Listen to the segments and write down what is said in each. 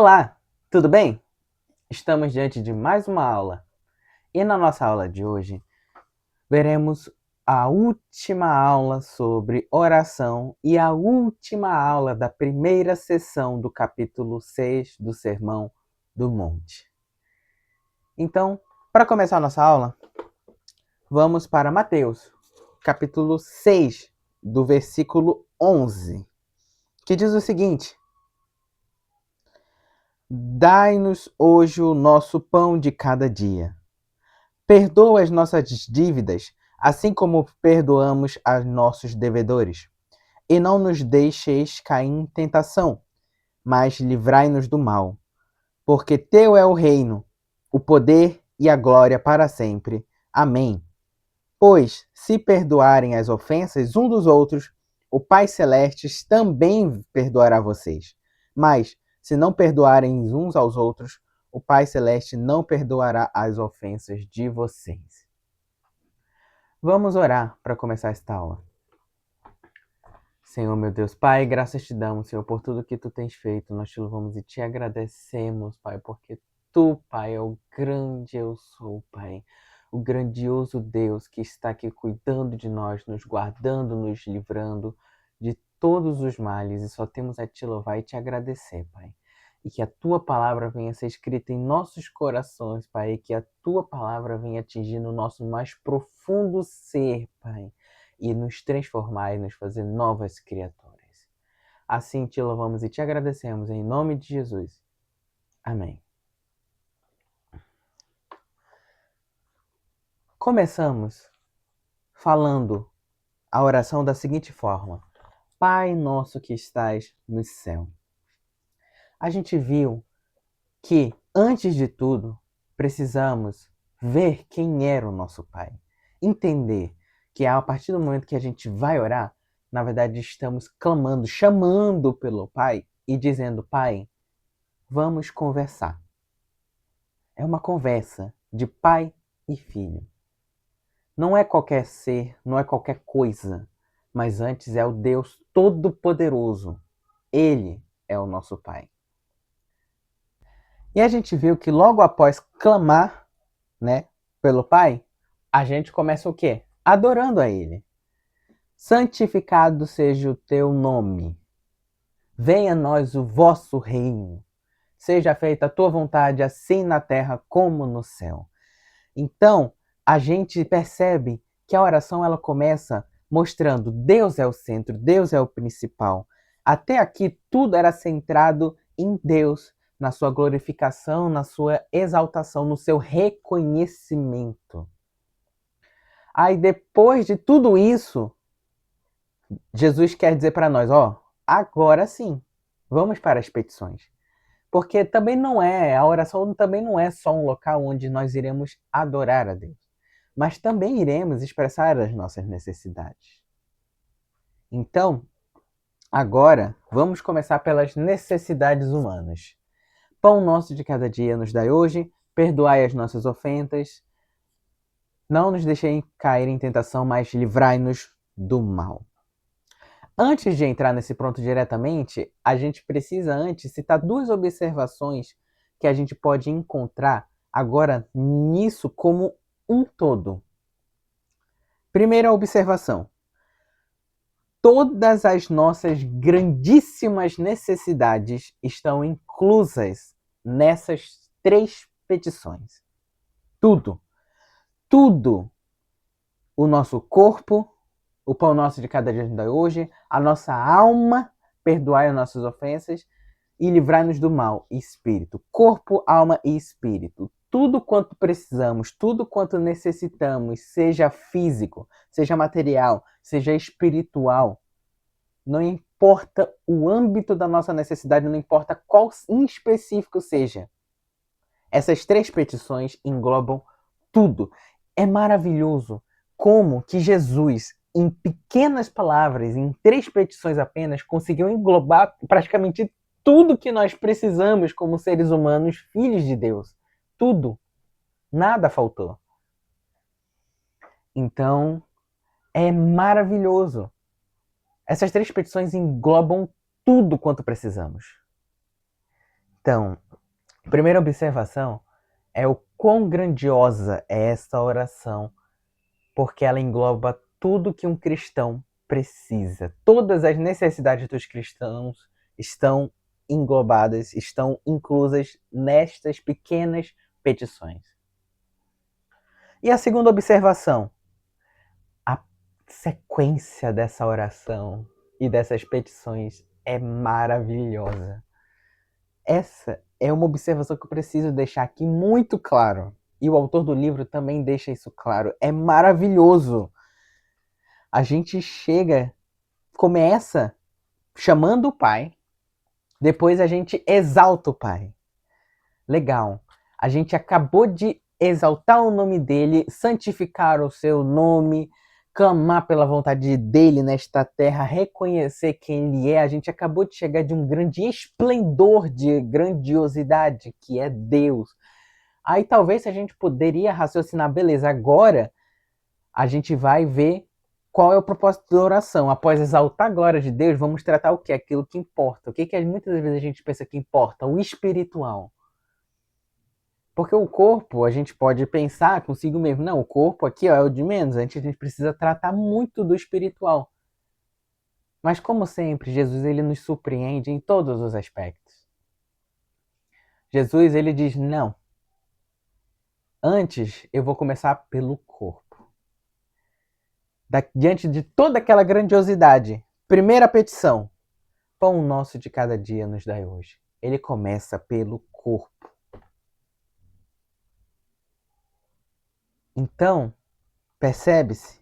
Olá, tudo bem? Estamos diante de mais uma aula. E na nossa aula de hoje, veremos a última aula sobre oração e a última aula da primeira sessão do capítulo 6 do Sermão do Monte. Então, para começar a nossa aula, vamos para Mateus, capítulo 6, do versículo 11, que diz o seguinte: Dai-nos hoje o nosso pão de cada dia. Perdoa as nossas dívidas, assim como perdoamos a nossos devedores. E não nos deixeis cair em tentação, mas livrai-nos do mal. Porque teu é o reino, o poder e a glória para sempre. Amém. Pois, se perdoarem as ofensas uns dos outros, o Pai Celeste também perdoará vocês. Mas, se não perdoarem uns aos outros, o Pai Celeste não perdoará as ofensas de vocês. Vamos orar para começar esta aula. Senhor, meu Deus, Pai, graças te damos, Senhor, por tudo que tu tens feito. Nós te louvamos e te agradecemos, Pai, porque tu, Pai, é o grande eu sou, Pai. O grandioso Deus que está aqui cuidando de nós, nos guardando, nos livrando de todos os males. E só temos a te louvar e te agradecer, Pai. E que a tua palavra venha ser escrita em nossos corações, Pai. E que a tua palavra venha atingir no nosso mais profundo ser, Pai. E nos transformar e nos fazer novas criaturas. Assim te louvamos e te agradecemos em nome de Jesus. Amém. Começamos falando a oração da seguinte forma: Pai nosso que estás no céu. A gente viu que, antes de tudo, precisamos ver quem era o nosso Pai. Entender que a partir do momento que a gente vai orar, na verdade estamos clamando, chamando pelo Pai e dizendo: Pai, vamos conversar. É uma conversa de pai e filho. Não é qualquer ser, não é qualquer coisa, mas antes é o Deus Todo-Poderoso. Ele é o nosso Pai. E a gente viu que logo após clamar, pelo Pai, a gente começa o quê? Adorando a Ele. Santificado seja o teu nome. Venha a nós o vosso reino. Seja feita a tua vontade, assim na terra como no céu. Então, a gente percebe que a oração ela começa mostrando Deus é o centro, Deus é o principal. Até aqui tudo era centrado em Deus, na sua glorificação, na sua exaltação, no seu reconhecimento. Aí depois de tudo isso, Jesus quer dizer para nós, agora sim, vamos para as petições. Porque também a oração também não é só um local onde nós iremos adorar a Deus, mas também iremos expressar as nossas necessidades. Então, agora, vamos começar pelas necessidades humanas. Pão nosso de cada dia nos dai hoje, perdoai as nossas ofensas, não nos deixei cair em tentação, mas livrai-nos do mal. Antes de entrar nesse ponto diretamente, a gente precisa antes citar duas observações que a gente pode encontrar agora nisso como um todo. Primeira observação: todas as nossas grandíssimas necessidades estão inclusas nessas três petições. Tudo. Tudo. O nosso corpo, o pão nosso de cada dia nos dai hoje, a nossa alma, perdoai as nossas ofensas e livrai-nos do mal, espírito. Corpo, alma e espírito. Tudo quanto precisamos, tudo quanto necessitamos, seja físico, seja material, seja espiritual, não importa o âmbito da nossa necessidade, não importa qual em específico seja. Essas três petições englobam tudo. É maravilhoso como que Jesus, em pequenas palavras, em três petições apenas, conseguiu englobar praticamente tudo que nós precisamos como seres humanos, filhos de Deus. Tudo. Nada faltou. Então, é maravilhoso. Essas três petições englobam tudo quanto precisamos. Então, a primeira observação é o quão grandiosa é essa oração, porque ela engloba tudo que um cristão precisa. Todas as necessidades dos cristãos estão englobadas, estão inclusas nestas pequenas petições. E a segunda observação, a sequência dessa oração e dessas petições é maravilhosa. Essa é uma observação que eu preciso deixar aqui muito claro. E o autor do livro também deixa isso claro. É maravilhoso. A gente começa chamando o Pai, depois a gente exalta o Pai. Legal. A gente acabou de exaltar o nome dele, santificar o seu nome, clamar pela vontade dele nesta terra, reconhecer quem ele é. A gente acabou de chegar de um grande esplendor de grandiosidade que é Deus. Aí talvez a gente poderia raciocinar, beleza, agora a gente vai ver qual é o propósito da oração. Após exaltar a glória de Deus, vamos tratar o que? Aquilo que importa. O que muitas vezes a gente pensa que importa? O espiritual. Porque o corpo, a gente pode pensar consigo mesmo, não, o corpo aqui ó, é o de menos, a gente precisa tratar muito do espiritual. Mas como sempre, Jesus ele nos surpreende em todos os aspectos. Jesus ele diz, não, antes eu vou começar pelo corpo. Diante de toda aquela grandiosidade, primeira petição, pão nosso de cada dia nos dai hoje. Ele começa pelo corpo. Então, percebe-se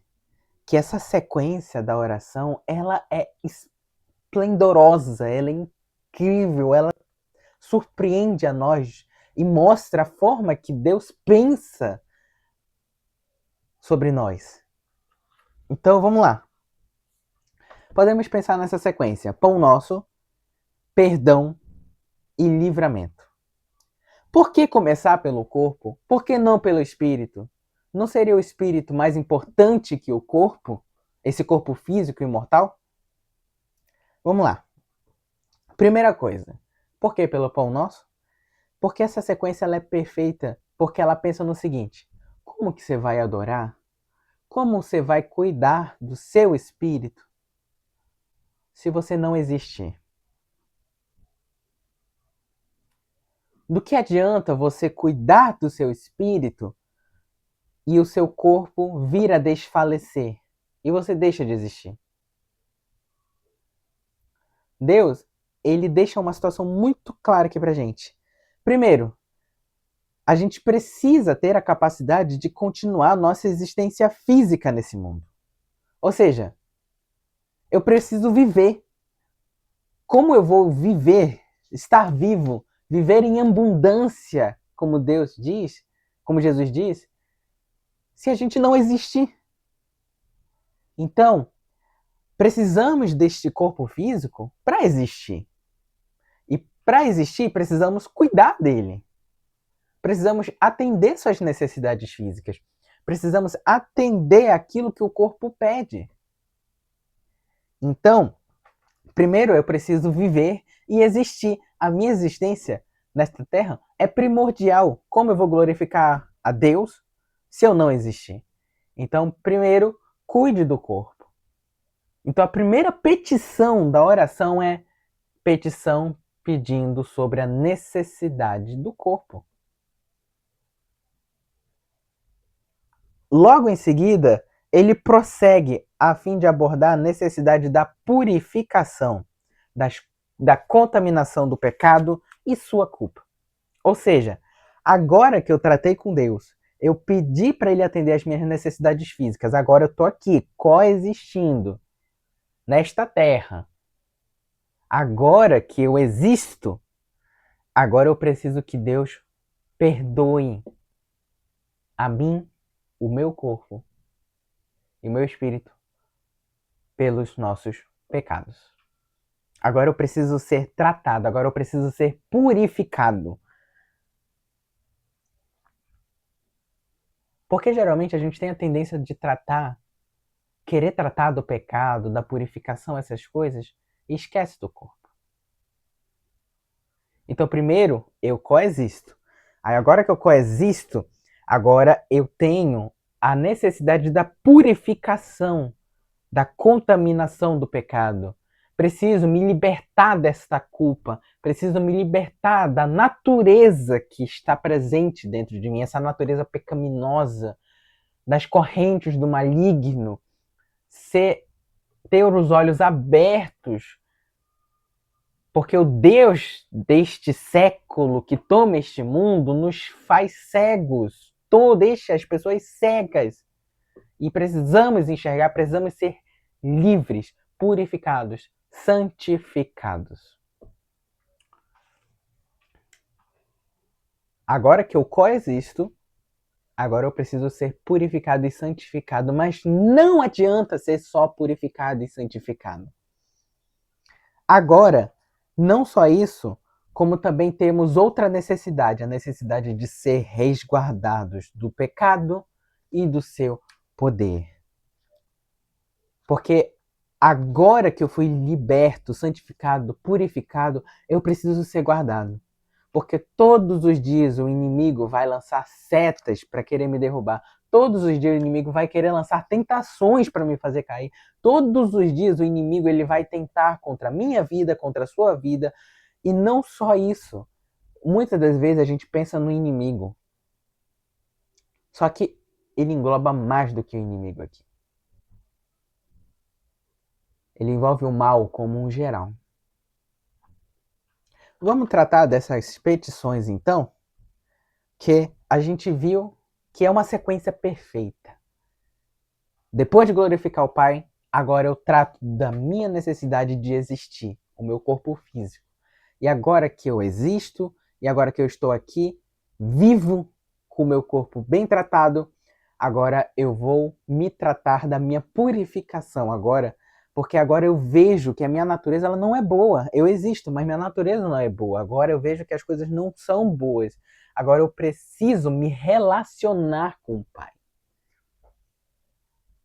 que essa sequência da oração, ela é esplendorosa, ela é incrível, ela surpreende a nós e mostra a forma que Deus pensa sobre nós. Então, vamos lá. Podemos pensar nessa sequência: pão nosso, perdão e livramento. Por que começar pelo corpo? Por que não pelo espírito? Não seria o espírito mais importante que o corpo? Esse corpo físico e mortal? Vamos lá. Primeira coisa, por que pelo pão nosso? Porque essa sequência ela é perfeita, porque ela pensa no seguinte: como que você vai adorar? Como você vai cuidar do seu espírito se você não existir? Do que adianta você cuidar do seu espírito e o seu corpo vir a desfalecer e você deixa de existir? Deus, ele deixa uma situação muito clara aqui pra gente. Primeiro, a gente precisa ter a capacidade de continuar nossa existência física nesse mundo. Ou seja, eu preciso viver. Como eu vou viver, estar vivo, viver em abundância, como Deus diz, como Jesus diz, se a gente não existir? Então, precisamos deste corpo físico para existir. E para existir, precisamos cuidar dele. Precisamos atender suas necessidades físicas. Precisamos atender aquilo que o corpo pede. Então, primeiro eu preciso viver e existir. A minha existência nesta terra é primordial. Como eu vou glorificar a Deus se eu não existir? Então, primeiro, cuide do corpo. Então, a primeira petição da oração é petição pedindo sobre a necessidade do corpo. Logo em seguida, ele prossegue a fim de abordar a necessidade da purificação, da contaminação do pecado e sua culpa. Ou seja, agora que eu tratei com Deus, eu pedi para ele atender às minhas necessidades físicas, agora eu estou aqui, coexistindo nesta terra. Agora que eu existo, agora eu preciso que Deus perdoe a mim, o meu corpo e o meu espírito pelos nossos pecados. Agora eu preciso ser tratado, agora eu preciso ser purificado. Porque geralmente a gente tem a tendência de querer tratar do pecado, da purificação, essas coisas, e esquece do corpo. Então, primeiro, eu coexisto. Aí, agora que eu coexisto, agora eu tenho a necessidade da purificação, da contaminação do pecado. Preciso me libertar desta culpa. Preciso me libertar da natureza que está presente dentro de mim, essa natureza pecaminosa, das correntes do maligno. Ter os olhos abertos, porque o Deus deste século que toma este mundo nos faz cegos, deixa as pessoas cegas. E precisamos enxergar, precisamos ser livres, purificados, santificados. Agora que eu coexisto, agora eu preciso ser purificado e santificado, mas não adianta ser só purificado e santificado. Agora, não só isso, como também temos outra necessidade, a necessidade de ser resguardados do pecado e do seu poder. Porque agora que eu fui liberto, santificado, purificado, eu preciso ser guardado. Porque todos os dias o inimigo vai lançar setas para querer me derrubar. Todos os dias o inimigo vai querer lançar tentações para me fazer cair. Todos os dias o inimigo ele vai tentar contra a minha vida, contra a sua vida. E não só isso. Muitas das vezes a gente pensa no inimigo. Só que ele engloba mais do que o inimigo aqui. Ele envolve o mal como um geral. Vamos tratar dessas petições, então, que a gente viu que é uma sequência perfeita. Depois de glorificar o Pai, agora eu trato da minha necessidade de existir, o meu corpo físico. E agora que eu existo, e agora que eu estou aqui, vivo com o meu corpo bem tratado, agora eu vou me tratar da minha purificação agora, porque agora eu vejo que a minha natureza ela não é boa. Eu existo, mas minha natureza não é boa. Agora eu vejo que as coisas não são boas. Agora eu preciso me relacionar com o Pai.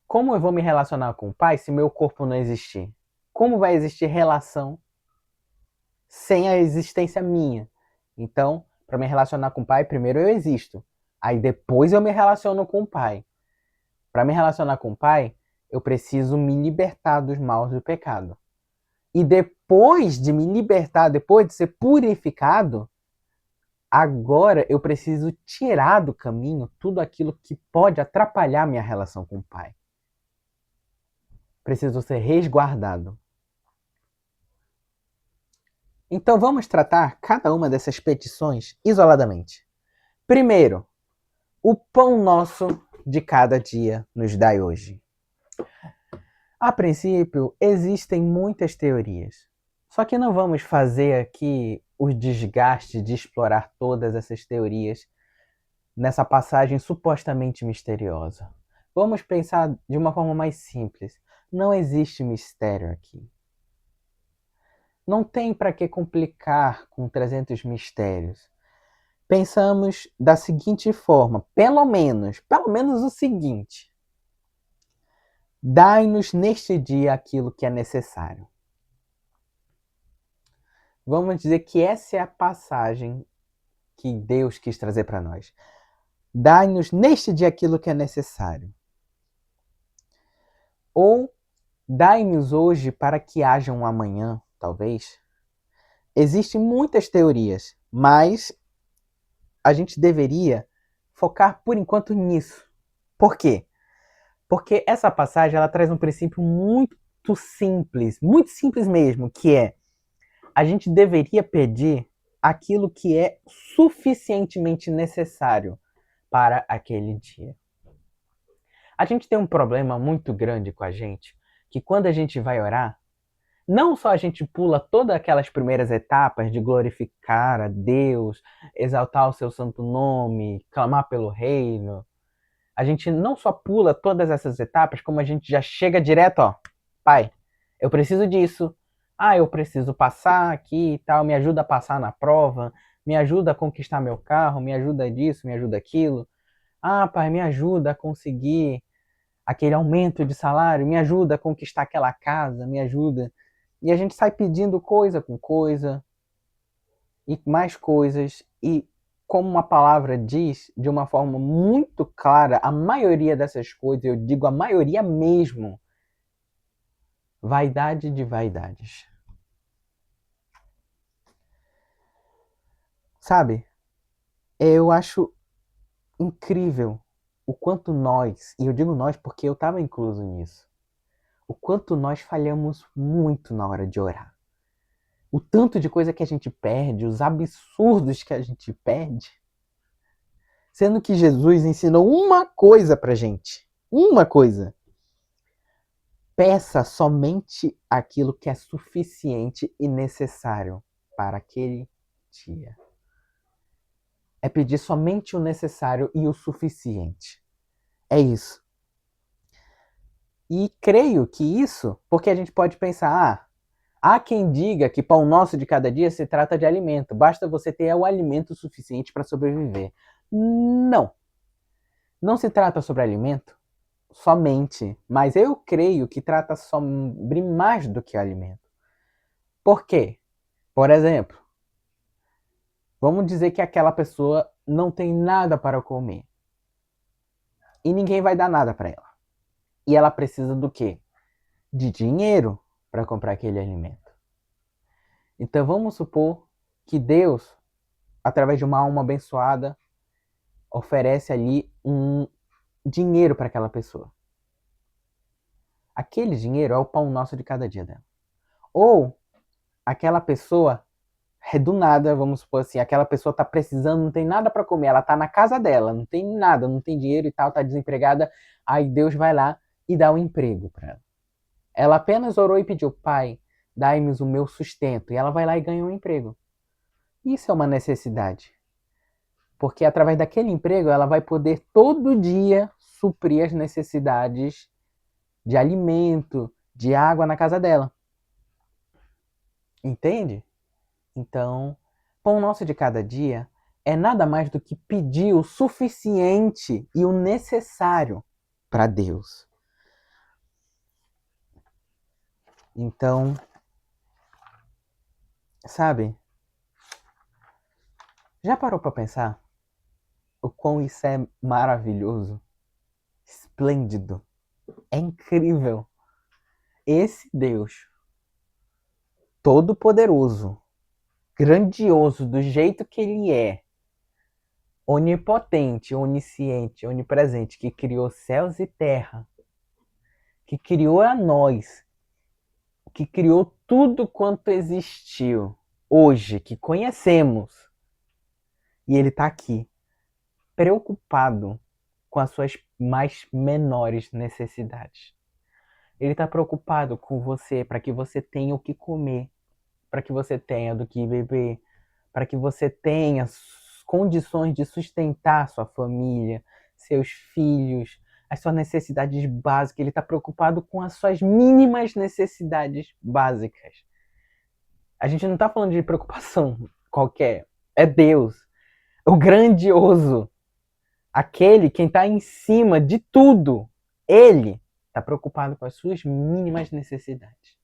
Como eu vou me relacionar com o Pai se meu corpo não existir? Como vai existir relação sem a existência minha? Então, para me relacionar com o Pai, primeiro eu existo. Aí depois eu me relaciono com o Pai. Para me relacionar com o Pai, eu preciso me libertar dos maus do pecado. E depois de me libertar, depois de ser purificado, agora eu preciso tirar do caminho tudo aquilo que pode atrapalhar minha relação com o Pai. Preciso ser resguardado. Então vamos tratar cada uma dessas petições isoladamente. Primeiro, o pão nosso de cada dia nos dai hoje. A princípio, existem muitas teorias. Só que não vamos fazer aqui o desgaste de explorar todas essas teorias nessa passagem supostamente misteriosa. Vamos pensar de uma forma mais simples. Não existe mistério aqui. Não tem para que complicar com 300 mistérios. Pensamos da seguinte forma, pelo menos o seguinte. Dai-nos neste dia aquilo que é necessário. Vamos dizer que essa é a passagem que Deus quis trazer para nós. Dai-nos neste dia aquilo que é necessário. Ou dai-nos hoje para que haja um amanhã, talvez. Existem muitas teorias, mas a gente deveria focar por enquanto nisso. Por quê? Porque essa passagem ela traz um princípio muito simples mesmo, que é a gente deveria pedir aquilo que é suficientemente necessário para aquele dia. A gente tem um problema muito grande com a gente, que quando a gente vai orar, não só a gente pula todas aquelas primeiras etapas de glorificar a Deus, exaltar o seu santo nome, clamar pelo reino. A gente não só pula todas essas etapas, como a gente já chega direto, ó, Pai, eu preciso disso. Ah, eu preciso passar aqui e tal, me ajuda a passar na prova, me ajuda a conquistar meu carro, me ajuda disso, me ajuda aquilo. Ah, Pai, me ajuda a conseguir aquele aumento de salário, me ajuda a conquistar aquela casa, me ajuda. E a gente sai pedindo coisa com coisa. e mais coisas, e como uma palavra diz, de uma forma muito clara, a maioria dessas coisas, eu digo a maioria mesmo, vaidade de vaidades. Sabe? Eu acho incrível o quanto nós, e eu digo nós porque eu estava incluso nisso, o quanto nós falhamos muito na hora de orar. O tanto de coisa que a gente perde, os absurdos que a gente perde, sendo que Jesus ensinou uma coisa pra gente. Uma coisa. Peça somente aquilo que é suficiente e necessário para aquele dia. É pedir somente o necessário e o suficiente. É isso. E creio que isso, porque a gente pode pensar, há quem diga que pão nosso de cada dia se trata de alimento. Basta você ter o alimento suficiente para sobreviver. Não. Não se trata sobre alimento somente, mas eu creio que trata sobre mais do que alimento. Por quê? Por exemplo, vamos dizer que aquela pessoa não tem nada para comer. E ninguém vai dar nada para ela. E ela precisa do quê? De dinheiro para comprar aquele alimento. Então vamos supor que Deus, através de uma alma abençoada, oferece ali um dinheiro para aquela pessoa. Aquele dinheiro é o pão nosso de cada dia dela. Ou aquela pessoa, do nada, vamos supor assim, aquela pessoa tá precisando, não tem nada para comer, ela tá na casa dela, não tem nada, não tem dinheiro e tal, tá desempregada, aí Deus vai lá e dá um emprego para ela. Ela apenas orou e pediu, Pai, dai-me o meu sustento, e ela vai lá e ganha um emprego. Isso é uma necessidade. Porque através daquele emprego ela vai poder todo dia suprir as necessidades de alimento, de água na casa dela. Entende? Então, pão nosso de cada dia é nada mais do que pedir o suficiente e o necessário para Deus. Então, sabe? Já parou para pensar o quão isso é maravilhoso, esplêndido, é incrível? Esse Deus todo-poderoso, grandioso do jeito que ele é, onipotente, onisciente, onipresente, que criou céus e terra, que criou a nós, que criou tudo quanto existiu hoje, que conhecemos. E ele está aqui, preocupado com as suas mais menores necessidades. Ele está preocupado com você, para que você tenha o que comer, para que você tenha do que beber, para que você tenha condições de sustentar sua família, seus filhos, as suas necessidades básicas. Ele está preocupado com as suas mínimas necessidades básicas. A gente não está falando de preocupação qualquer. É Deus, o grandioso, aquele quem está em cima de tudo. Ele está preocupado com as suas mínimas necessidades.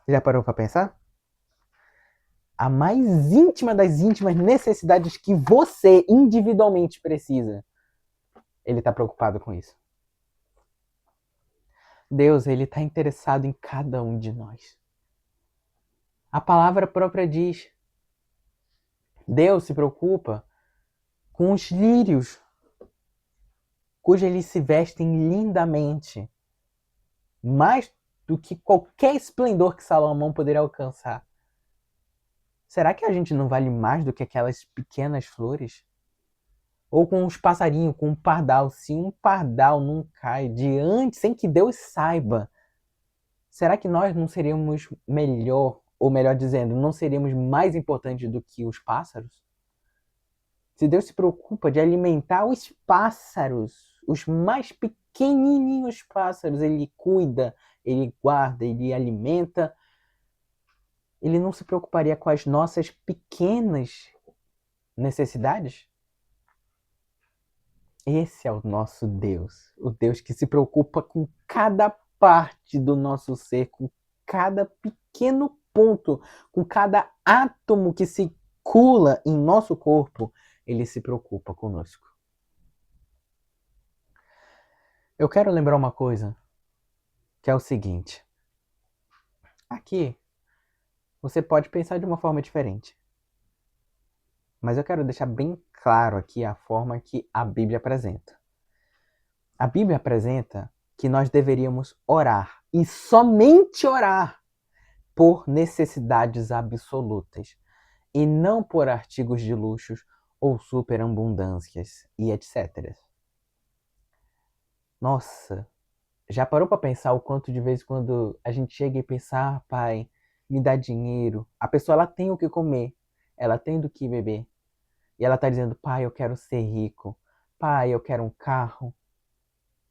Já parou para pensar? A mais íntima das íntimas necessidades que você individualmente precisa. Ele está preocupado com isso. Deus, ele está interessado em cada um de nós. A palavra própria diz: Deus se preocupa com os lírios, cujos eles se vestem lindamente, mais do que qualquer esplendor que Salomão poderia alcançar. Será que a gente não vale mais do que aquelas pequenas flores? Ou com os passarinhos, com um pardal. Se um pardal não cai diante, sem que Deus saiba, será que nós não seríamos melhor, ou melhor dizendo, não seríamos mais importantes do que os pássaros? Se Deus se preocupa de alimentar os pássaros, os mais pequenininhos pássaros, ele cuida, ele guarda, ele alimenta, ele não se preocuparia com as nossas pequenas necessidades? Esse é o nosso Deus, o Deus que se preocupa com cada parte do nosso ser, com cada pequeno ponto, com cada átomo que circula em nosso corpo, ele se preocupa conosco. Eu quero lembrar uma coisa, que é o seguinte. Aqui, você pode pensar de uma forma diferente. Mas eu quero deixar bem claro aqui a forma que a Bíblia apresenta. A Bíblia apresenta que nós deveríamos orar, e somente orar, por necessidades absolutas, e não por artigos de luxos ou superabundâncias e etc. Nossa, já parou para pensar o quanto de vez quando a gente chega e pensa, pai, me dá dinheiro, a pessoa ela tem o que comer, ela tem do que beber, e ela tá dizendo, pai, eu quero ser rico, pai, eu quero um carro,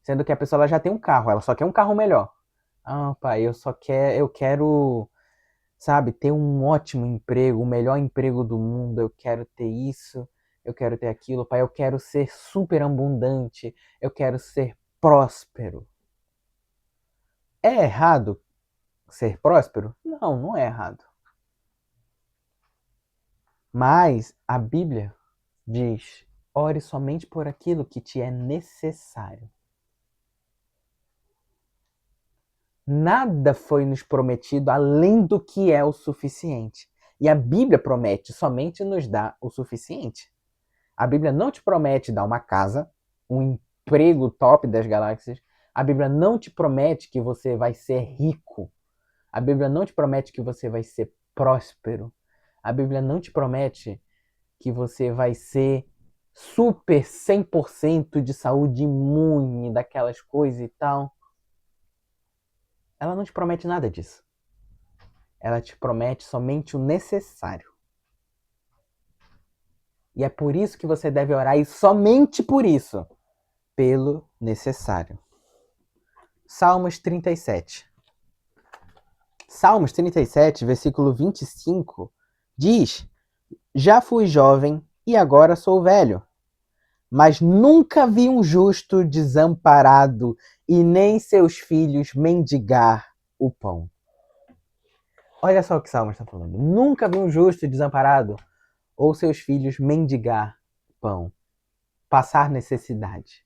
sendo que a pessoa ela já tem um carro, ela só quer um carro melhor. Ah, pai, eu quero, sabe, ter um ótimo emprego, o melhor emprego do mundo, eu quero ter isso, eu quero ter aquilo, pai, eu quero ser super abundante, eu quero ser próspero. É errado ser próspero? Não, não é errado. Mas a Bíblia diz: ore somente por aquilo que te é necessário. Nada foi nos prometido além do que é o suficiente. E a Bíblia promete somente nos dar o suficiente. A Bíblia não te promete dar uma casa, um emprego top das galáxias. A Bíblia não te promete que você vai ser rico. A Bíblia não te promete que você vai ser próspero. A Bíblia não te promete que você vai ser super 100% de saúde imune, daquelas coisas e tal. Ela não te promete nada disso. Ela te promete somente o necessário. E é por isso que você deve orar, e somente por isso, pelo necessário. Salmos 37. Salmos 37, versículo 25, diz: já fui jovem e agora sou velho, mas nunca vi um justo desamparado e nem seus filhos mendigar o pão. Olha só o que Salmos está falando. Nunca vi um justo desamparado ou seus filhos mendigar pão, passar necessidade.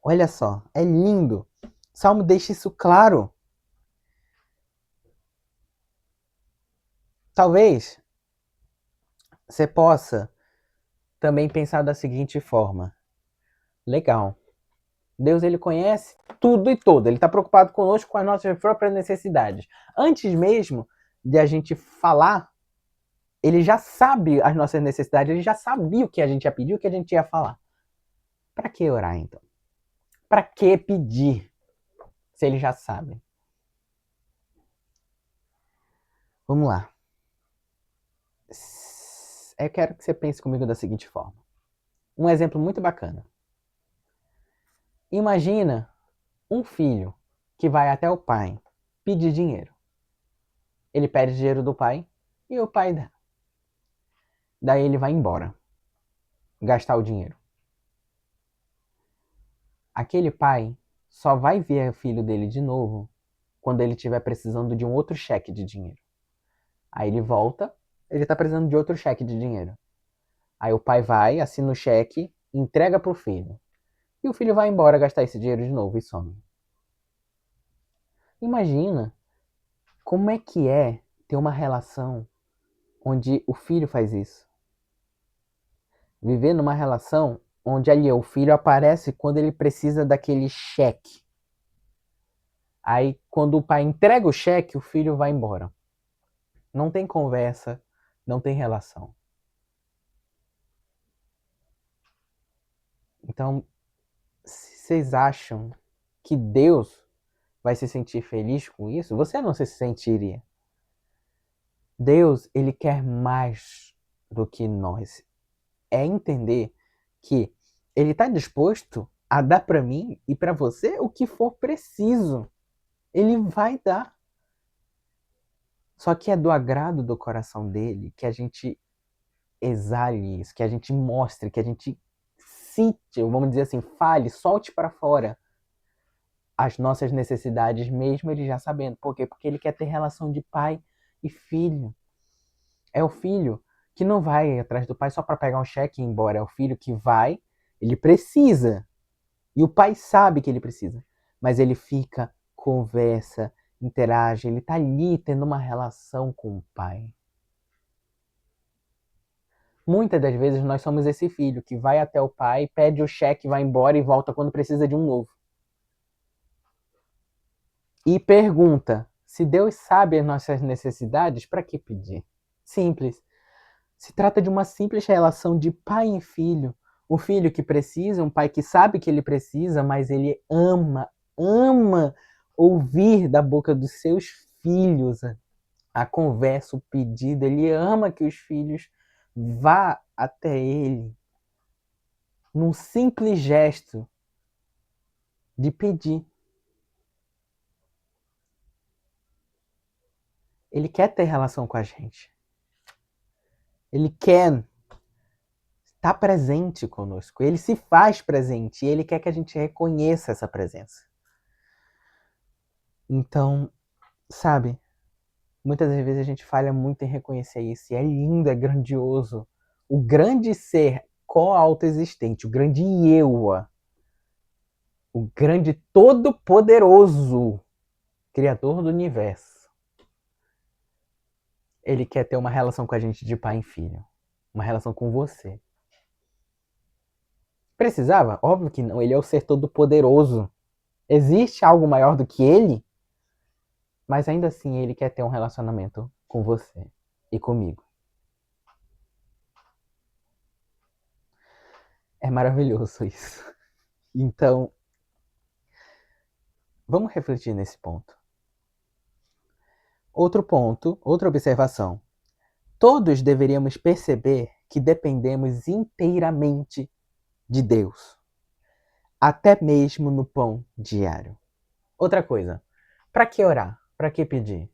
Olha só, é lindo. Salmo deixa isso claro. Talvez você possa também pensar da seguinte forma. Legal. Deus ele conhece tudo e todo. Ele está preocupado conosco com as nossas próprias necessidades. Antes mesmo de a gente falar, ele já sabe as nossas necessidades, ele já sabia o que a gente ia pedir, o que a gente ia falar. Para que orar então? Para que pedir se ele já sabe? Vamos lá. Eu quero que você pense comigo da seguinte forma. Um exemplo muito bacana. Imagina um filho que vai até o pai pedir dinheiro. Ele pede dinheiro do pai e o pai dá. Daí ele vai embora, gastar o dinheiro. Aquele pai só vai ver o filho dele de novo quando ele estiver precisando de um outro cheque de dinheiro. Aí ele volta, ele está precisando de outro cheque de dinheiro. Aí o pai vai, assina o cheque, entrega pro filho. E o filho vai embora gastar esse dinheiro de novo e some. Imagina como é que é ter uma relação onde o filho faz isso. Viver numa relação onde ali o filho aparece quando ele precisa daquele cheque. Aí quando o pai entrega o cheque, o filho vai embora. Não tem conversa, não tem relação. Então, se vocês acham que Deus vai se sentir feliz com isso, você não se sentiria. Deus, ele quer mais do que nós. É entender que ele está disposto a dar para mim e para você o que for preciso. Ele vai dar. Só que é do agrado do coração dele que a gente exale isso, que a gente mostre, que a gente cite, vamos dizer assim, fale, solte para fora as nossas necessidades, mesmo ele já sabendo. Por quê? Porque ele quer ter relação de pai e filho. É o filho que não vai atrás do pai só para pegar um cheque e ir embora. É o filho que vai, ele precisa. E o pai sabe que ele precisa. Mas ele fica, conversa, interage. Ele tá ali tendo uma relação com o pai. Muitas das vezes nós somos esse filho que vai até o pai, pede o cheque, vai embora e volta quando precisa de um novo. E pergunta: se Deus sabe as nossas necessidades, para que pedir? Simples. Se trata de uma simples relação de pai e filho. Um filho que precisa, um pai que sabe que ele precisa, mas ele ama ouvir da boca dos seus filhos a conversa, o pedido. Ele ama que os filhos vá até ele num simples gesto de pedir. Ele quer ter relação com a gente. Ele quer estar presente conosco. Ele se faz presente e ele quer que a gente reconheça essa presença. Então, sabe, muitas das vezes a gente falha muito em reconhecer isso. E é lindo, é grandioso. O grande ser co-autoexistente, o grande Yewa, o grande todo-poderoso criador do universo. Ele quer ter uma relação com a gente de pai e filho. Uma relação com você. Precisava? Óbvio que não. Ele é o ser todo-poderoso. Existe algo maior do que ele? Mas ainda assim ele quer ter um relacionamento com você e comigo. É maravilhoso isso. Então, vamos refletir nesse ponto. Outro ponto, outra observação. Todos deveríamos perceber que dependemos inteiramente de Deus. Até mesmo no pão diário. Outra coisa. Para que orar? Para que pedir?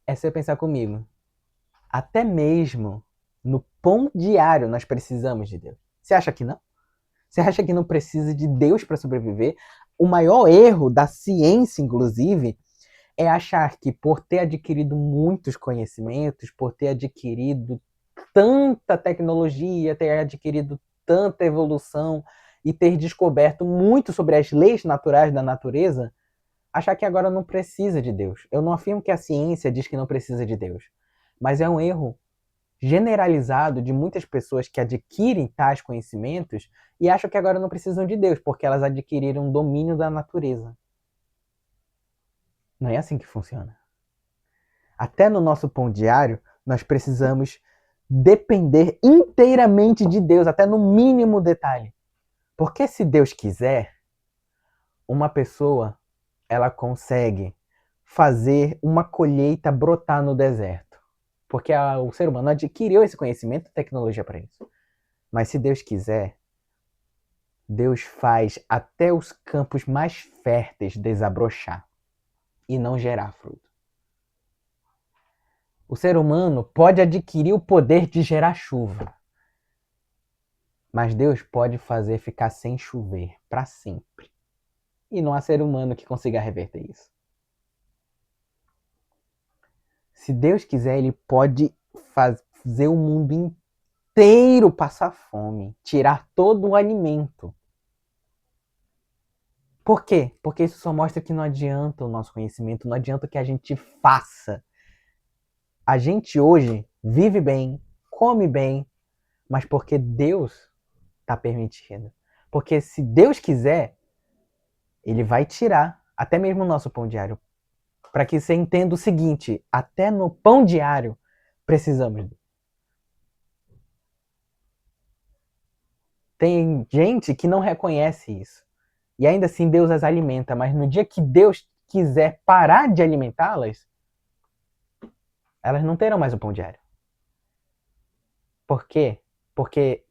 É você pensar comigo. Até mesmo no pão diário nós precisamos de Deus. Você acha que não? Você acha que não precisa de Deus para sobreviver? O maior erro da ciência, inclusive, é achar que por ter adquirido muitos conhecimentos, por ter adquirido tanta tecnologia, ter adquirido tanta evolução e ter descoberto muito sobre as leis naturais da natureza, achar que agora não precisa de Deus. Eu não afirmo que a ciência diz que não precisa de Deus, mas é um erro generalizado de muitas pessoas que adquirem tais conhecimentos e acham que agora não precisam de Deus, porque elas adquiriram um domínio da natureza. Não é assim que funciona. Até no nosso pão diário, nós precisamos depender inteiramente de Deus, até no mínimo detalhe. Porque se Deus quiser, uma pessoa ela consegue fazer uma colheita brotar no deserto. Porque o ser humano adquiriu esse conhecimento e tecnologia para isso. Mas se Deus quiser, Deus faz até os campos mais férteis desabrochar e não gerar fruto. O ser humano pode adquirir o poder de gerar chuva. Mas Deus pode fazer ficar sem chover para sempre. E não há ser humano que consiga reverter isso. Se Deus quiser, Ele pode fazer o mundo inteiro passar fome, tirar todo o alimento. Por quê? Porque isso só mostra que não adianta o nosso conhecimento, não adianta o que a gente faça. A gente hoje vive bem, come bem, mas porque Deus está permitindo. Porque se Deus quiser, Ele vai tirar até mesmo o nosso pão diário. Para que você entenda o seguinte, até no pão diário precisamos. Tem gente que não reconhece isso. E ainda assim Deus as alimenta, mas no dia que Deus quiser parar de alimentá-las, elas não terão mais o pão diário. Por quê? Porque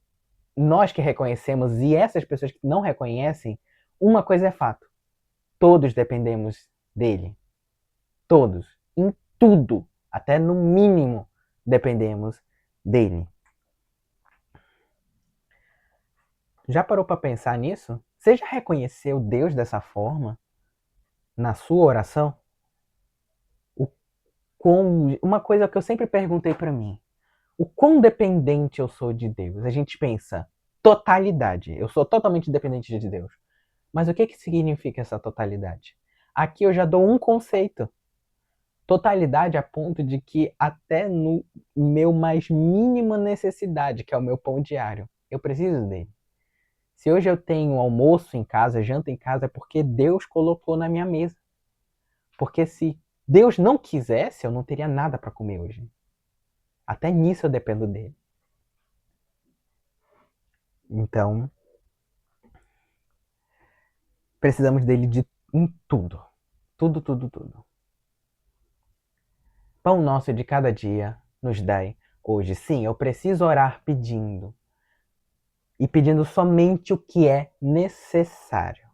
nós que reconhecemos e essas pessoas que não reconhecem, uma coisa é fato. Todos dependemos dele. Todos. Em tudo. Até no mínimo dependemos dele. Já parou para pensar nisso? Você já reconheceu Deus dessa forma? Na sua oração? uma coisa que eu sempre perguntei para mim, o quão dependente eu sou de Deus? A gente pensa, totalidade, eu sou totalmente dependente de Deus. Mas o que significa essa totalidade? Aqui eu já dou um conceito. Totalidade a ponto de que até no meu mais mínima necessidade, que é o meu pão diário, eu preciso dele. Se hoje eu tenho almoço em casa, janta em casa, é porque Deus colocou na minha mesa. Porque se Deus não quisesse, eu não teria nada para comer hoje. Até nisso eu dependo dele. Então, precisamos dele em tudo. Tudo, tudo, tudo. Pão nosso de cada dia nos dai hoje. Sim, eu preciso orar pedindo. E pedindo somente o que é necessário.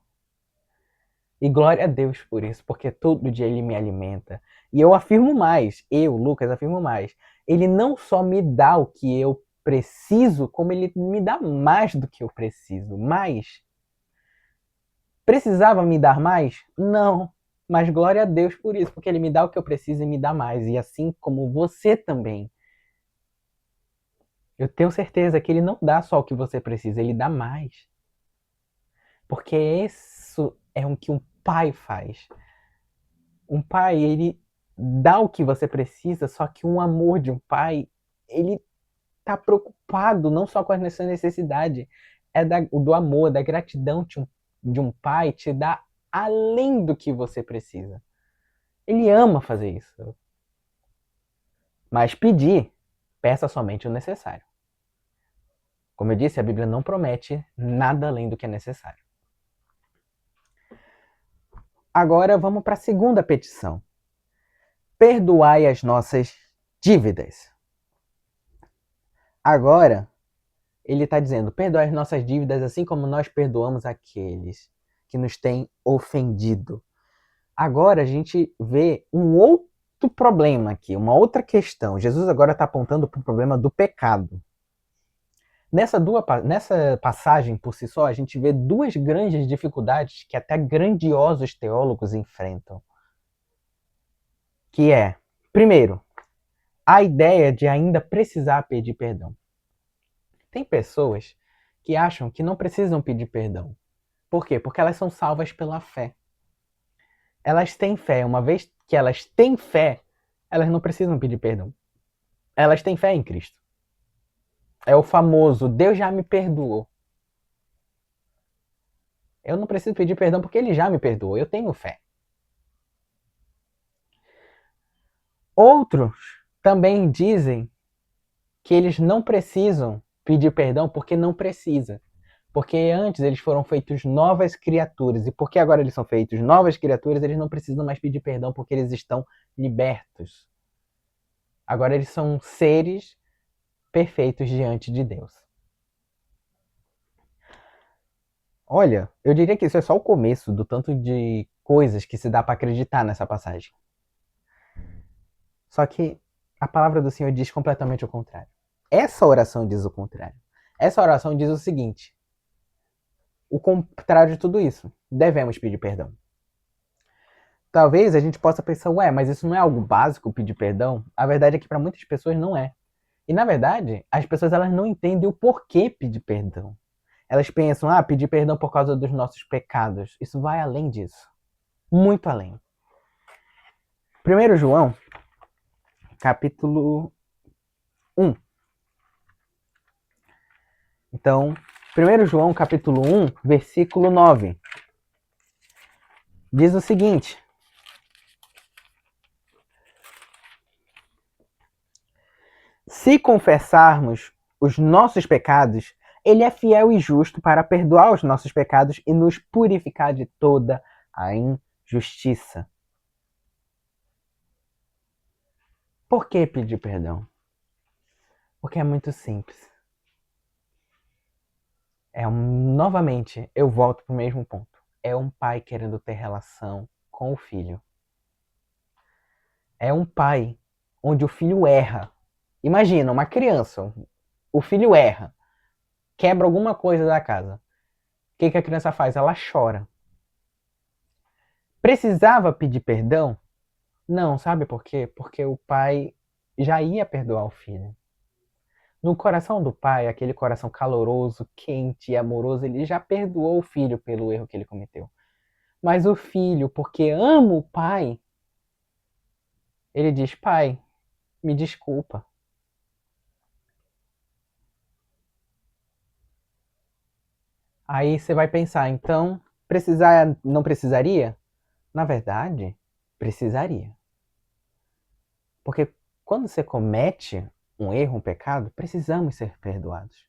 E glória a Deus por isso, porque todo dia Ele me alimenta. E eu afirmo mais, Lucas, afirmo mais. Ele não só me dá o que eu preciso, como Ele me dá mais do que eu preciso. Mais. Precisava me dar mais? Não. Mas glória a Deus por isso, porque Ele me dá o que eu preciso e me dá mais. E assim como você também. Eu tenho certeza que Ele não dá só o que você precisa, Ele dá mais. Porque isso é o que um pai faz. Um pai, ele dá o que você precisa, só que um amor de um pai, ele tá preocupado não só com essa necessidade, do amor, da gratidão de um pai te dá além do que você precisa. Ele ama fazer isso. Mas pedir, peça somente o necessário. Como eu disse, a Bíblia não promete nada além do que é necessário. Agora vamos para a segunda petição. Perdoai as nossas dívidas. Agora, ele está dizendo, perdoai as nossas dívidas assim como nós perdoamos aqueles que nos têm ofendido. Agora a gente vê um outro problema aqui, uma outra questão. Jesus agora está apontando para o problema do pecado. Nessa passagem por si só, a gente vê duas grandes dificuldades que até grandiosos teólogos enfrentam. Que é, primeiro, a ideia de ainda precisar pedir perdão. Tem pessoas que acham que não precisam pedir perdão. Por quê? Porque elas são salvas pela fé. Elas têm fé. Uma vez que elas têm fé, elas não precisam pedir perdão. Elas têm fé em Cristo. É o famoso Deus já me perdoou. Eu não preciso pedir perdão porque Ele já me perdoou. Eu tenho fé. Outros também dizem que eles não precisam pedir perdão porque não precisa. Porque antes eles foram feitos novas criaturas. E porque agora eles são feitos novas criaturas, eles não precisam mais pedir perdão porque eles estão libertos. Agora eles são seres perfeitos diante de Deus. Olha, eu diria que isso é só o começo do tanto de coisas que se dá para acreditar nessa passagem. Só que a palavra do Senhor diz completamente o contrário. Essa oração diz o contrário. Essa oração diz o seguinte: o contrário de tudo isso. Devemos pedir perdão. Talvez a gente possa pensar, ué, mas isso não é algo básico, pedir perdão? A verdade é que para muitas pessoas não é. E na verdade, as pessoas elas não entendem o porquê pedir perdão. Elas pensam, pedir perdão por causa dos nossos pecados. Isso vai além disso. Muito além. 1 João, capítulo 1. Então, 1 João, capítulo 1, versículo 9. Diz o seguinte: se confessarmos os nossos pecados, Ele é fiel e justo para perdoar os nossos pecados e nos purificar de toda a injustiça. Por que pedir perdão? Porque é muito simples. Novamente, eu volto para o mesmo ponto. É um pai querendo ter relação com o filho. É um pai onde o filho erra. Imagina, uma criança, o filho erra, quebra alguma coisa da casa. O que a criança faz? Ela chora. Precisava pedir perdão? Não, sabe por quê? Porque o pai já ia perdoar o filho. No coração do pai, aquele coração caloroso, quente e amoroso, ele já perdoou o filho pelo erro que ele cometeu. Mas o filho, porque ama o pai, ele diz: pai, me desculpa. Aí você vai pensar, então, precisar, não precisaria? Na verdade, precisaria. Porque quando você comete um erro, um pecado, precisamos ser perdoados.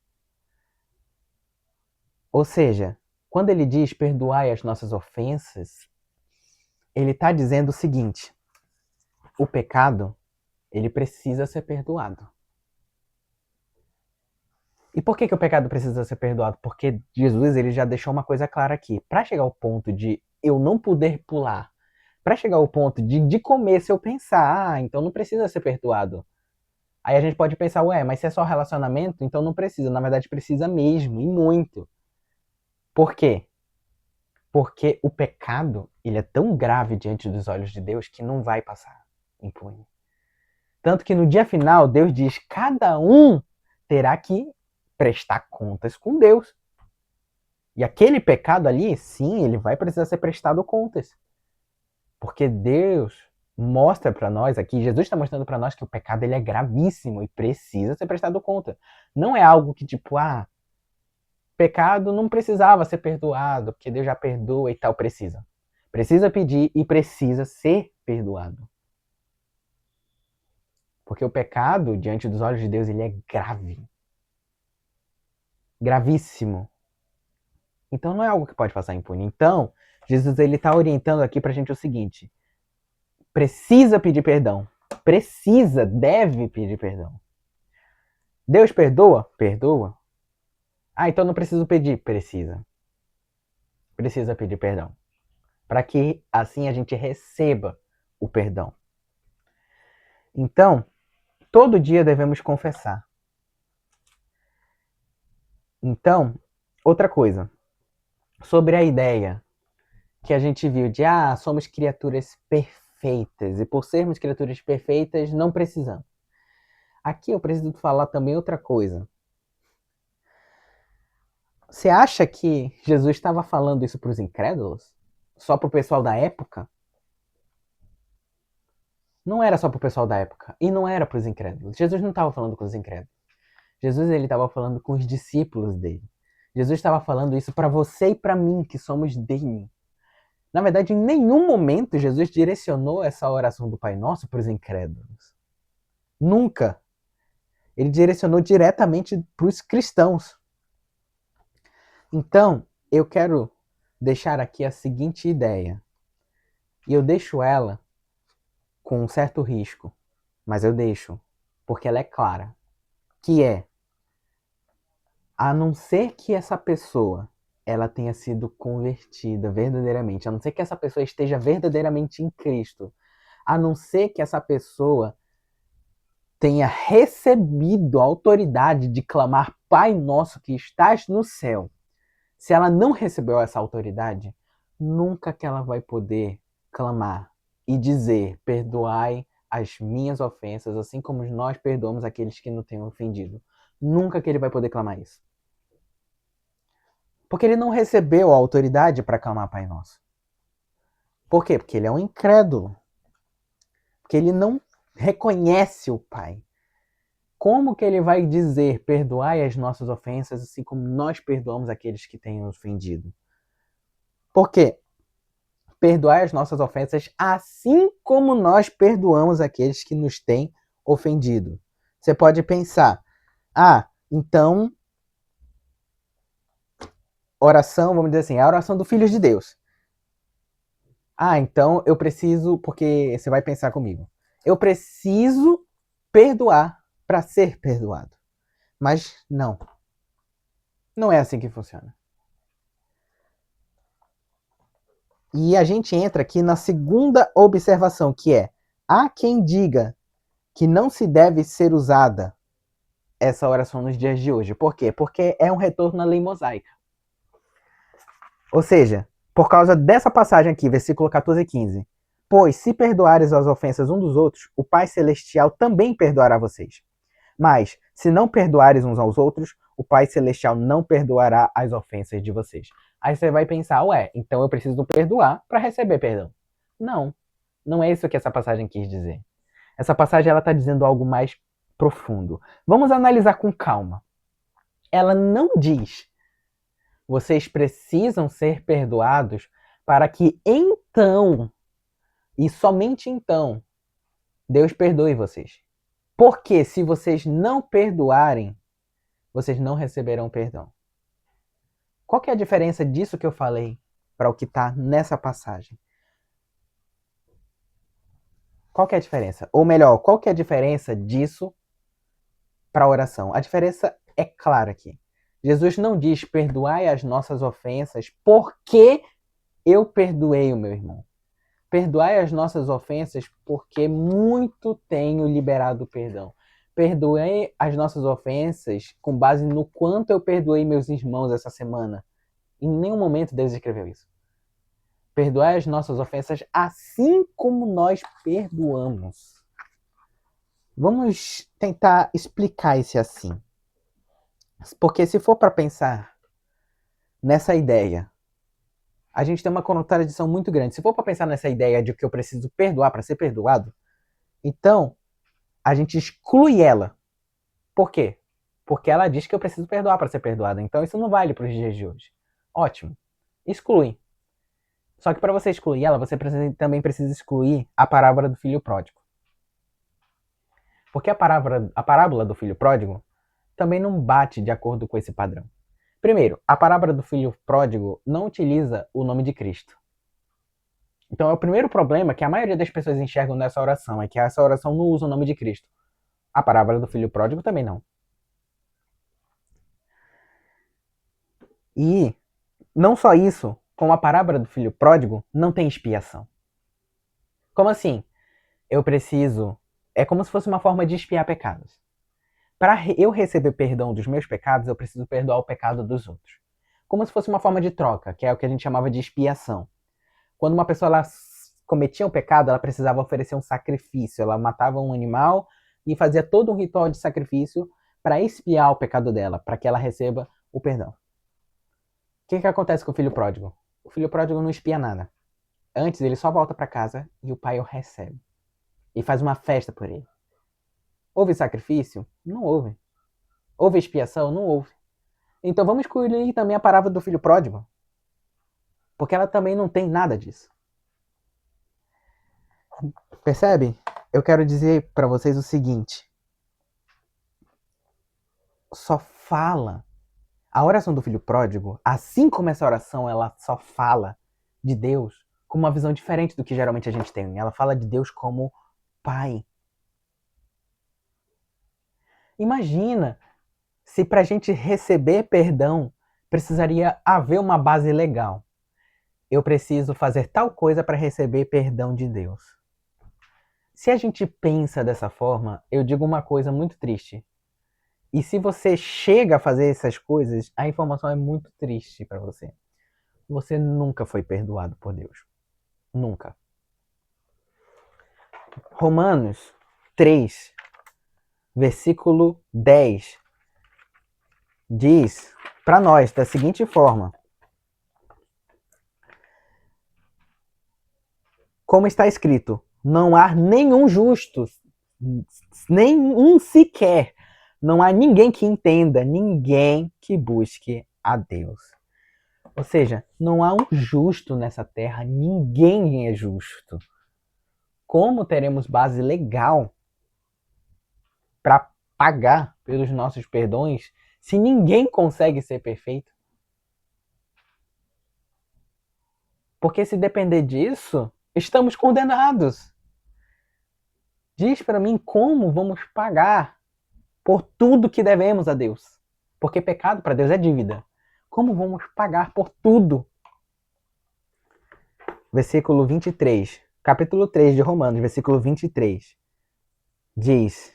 Ou seja, quando ele diz perdoai as nossas ofensas, ele está dizendo o seguinte: o pecado, ele precisa ser perdoado. E por que o pecado precisa ser perdoado? Porque Jesus ele já deixou uma coisa clara aqui. Para chegar ao ponto de eu não poder pular, para chegar ao ponto de comer, se eu pensar, então não precisa ser perdoado. Aí a gente pode pensar, ué, mas se é só relacionamento, então não precisa. Na verdade, precisa mesmo, e muito. Por quê? Porque o pecado, ele é tão grave diante dos olhos de Deus que não vai passar impune. Tanto que no dia final, Deus diz, cada um terá que prestar contas com Deus. E aquele pecado ali, sim, ele vai precisar ser prestado contas. Porque Deus mostra para nós aqui, Jesus está mostrando para nós que o pecado ele é gravíssimo e precisa ser prestado conta. Não é algo que tipo, pecado não precisava ser perdoado, porque Deus já perdoa e tal, precisa. Precisa pedir e precisa ser perdoado. Porque o pecado, diante dos olhos de Deus, ele é grave. Gravíssimo. Então não é algo que pode passar impune. Então, Jesus ele está orientando aqui pra gente o seguinte: precisa pedir perdão. Precisa, deve pedir perdão. Deus perdoa? Perdoa. Então não preciso pedir? Precisa. Precisa pedir perdão. Para que assim a gente receba o perdão. Então, todo dia devemos confessar. Então, outra coisa. Sobre a ideia que a gente viu de somos criaturas perfeitas e por sermos criaturas perfeitas não precisamos. Aqui eu preciso falar também outra coisa. Você acha que Jesus estava falando isso para os incrédulos? Só para o pessoal da época? Não era só para o pessoal da época e não era para os incrédulos. Jesus não estava falando com os incrédulos. Jesus ele estava falando com os discípulos dele. Jesus estava falando isso para você e para mim que somos dele. Na verdade, em nenhum momento Jesus direcionou essa oração do Pai Nosso para os incrédulos. Nunca. Ele direcionou diretamente para os cristãos. Então, eu quero deixar aqui a seguinte ideia. E eu deixo ela com um certo risco, mas eu deixo, porque ela é clara. Que é, a não ser que essa pessoa ela tenha sido convertida verdadeiramente, a não ser que essa pessoa esteja verdadeiramente em Cristo, a não ser que essa pessoa tenha recebido a autoridade de clamar Pai Nosso que estás no céu. Se ela não recebeu essa autoridade, nunca que ela vai poder clamar e dizer, perdoai as minhas ofensas, assim como nós perdoamos aqueles que nos têm ofendido. Nunca que ele vai poder clamar isso. Porque ele não recebeu a autoridade para clamar Pai Nosso. Por quê? Porque ele é um incrédulo. Porque ele não reconhece o Pai. Como que ele vai dizer, perdoai as nossas ofensas, assim como nós perdoamos aqueles que têm nos ofendido? Por quê? Perdoai as nossas ofensas, assim como nós perdoamos aqueles que nos têm ofendido. Você pode pensar, então, oração, vamos dizer assim, é a oração do Filho de Deus. Então eu preciso, porque você vai pensar comigo, eu preciso perdoar para ser perdoado. Mas não. Não é assim que funciona. E a gente entra aqui na segunda observação, que é: há quem diga que não se deve ser usada essa oração nos dias de hoje. Por quê? Porque é um retorno à lei mosaica. Ou seja, por causa dessa passagem aqui, versículo 14 e 15, Pois, se perdoares as ofensas um dos outros, o Pai Celestial também perdoará vocês. Mas, se não perdoares uns aos outros, o Pai Celestial não perdoará as ofensas de vocês. Aí você vai pensar, ué, então eu preciso perdoar para receber perdão. Não, não é isso que essa passagem quis dizer. Essa passagem ela está dizendo algo mais profundo. Vamos analisar com calma. Ela não diz, vocês precisam ser perdoados para que então, e somente então, Deus perdoe vocês. Porque se vocês não perdoarem, vocês não receberão perdão. Qual que é a diferença disso que eu falei para o que está nessa passagem? Qual que é a diferença? Ou melhor, qual que é a diferença disso para a oração? A diferença é clara aqui. Jesus não diz perdoai as nossas ofensas porque eu perdoei o meu irmão. Perdoai as nossas ofensas porque muito tenho liberado perdão. Perdoei as nossas ofensas com base no quanto eu perdoei meus irmãos essa semana. Em nenhum momento Deus escreveu isso. Perdoai as nossas ofensas assim como nós perdoamos. Vamos tentar explicar esse assim. Porque se for para pensar nessa ideia, a gente tem uma contradição muito grande. Se for para pensar nessa ideia de que eu preciso perdoar para ser perdoado, então a gente exclui ela. Por quê? Porque ela diz que eu preciso perdoar para ser perdoado. Então isso não vale para os dias de hoje. Ótimo. Exclui. Só que para você excluir ela, você também precisa excluir a parábola do filho pródigo. Porque a parábola do filho pródigo também não bate de acordo com esse padrão. Primeiro, a parábola do filho pródigo não utiliza o nome de Cristo. Então é o primeiro problema que a maioria das pessoas enxergam nessa oração, é que essa oração não usa o nome de Cristo. A parábola do filho pródigo também não. E não só isso, como a parábola do filho pródigo não tem expiação. Como assim? Eu preciso... É como se fosse uma forma de expiar pecados. Para eu receber perdão dos meus pecados, eu preciso perdoar o pecado dos outros. Como se fosse uma forma de troca, que é o que a gente chamava de expiação. Quando uma pessoa ela cometia um pecado, ela precisava oferecer um sacrifício. Ela matava um animal e fazia todo um ritual de sacrifício para expiar o pecado dela, para que ela receba o perdão. O que acontece com o filho pródigo? O filho pródigo não expia nada. Antes, ele só volta para casa e o pai o recebe. E faz uma festa por ele. Houve sacrifício? Não houve. Houve expiação? Não houve. Então vamos excluir também a parábola do filho pródigo. Porque ela também não tem nada disso. Percebe? Eu quero dizer para vocês o seguinte. Só fala. A oração do filho pródigo, assim como essa oração, ela só fala de Deus com uma visão diferente do que geralmente a gente tem. Ela fala de Deus como Pai. Imagina se para a gente receber perdão precisaria haver uma base legal. Eu preciso fazer tal coisa para receber perdão de Deus. Se a gente pensa dessa forma, eu digo uma coisa muito triste. E se você chega a fazer essas coisas, a informação é muito triste para você. Você nunca foi perdoado por Deus. Nunca. Romanos 3, versículo 10, diz para nós da seguinte forma: como está escrito, não há nenhum justo, nenhum sequer. Não há ninguém que entenda, ninguém que busque a Deus. Ou seja, não há um justo nessa terra, ninguém é justo. Como teremos base legal para pagar pelos nossos perdões se ninguém consegue ser perfeito? Porque se depender disso, estamos condenados. Diz para mim como vamos pagar por tudo que devemos a Deus. Porque pecado para Deus é dívida. Como vamos pagar por tudo? Versículo 23, capítulo 3 de Romanos, versículo 23, diz: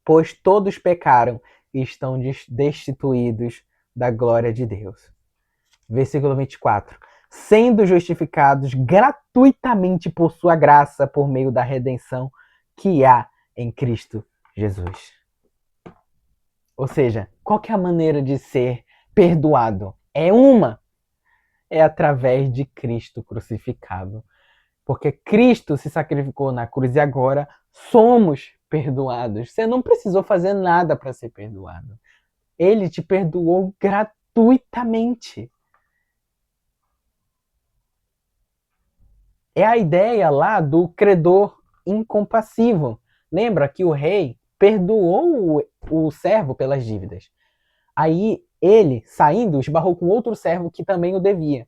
pois todos pecaram e estão destituídos da glória de Deus. Versículo 24, sendo justificados gratuitamente por sua graça, por meio da redenção que há em Cristo Jesus. Ou seja, qual que é a maneira de ser perdoado? É através de Cristo crucificado. Porque Cristo se sacrificou na cruz e agora somos perdoados. Você não precisou fazer nada para ser perdoado. Ele te perdoou gratuitamente. É a ideia lá do credor incompassivo. Lembra que o rei perdoou o servo pelas dívidas. Aí ele, saindo, esbarrou com outro servo que também o devia.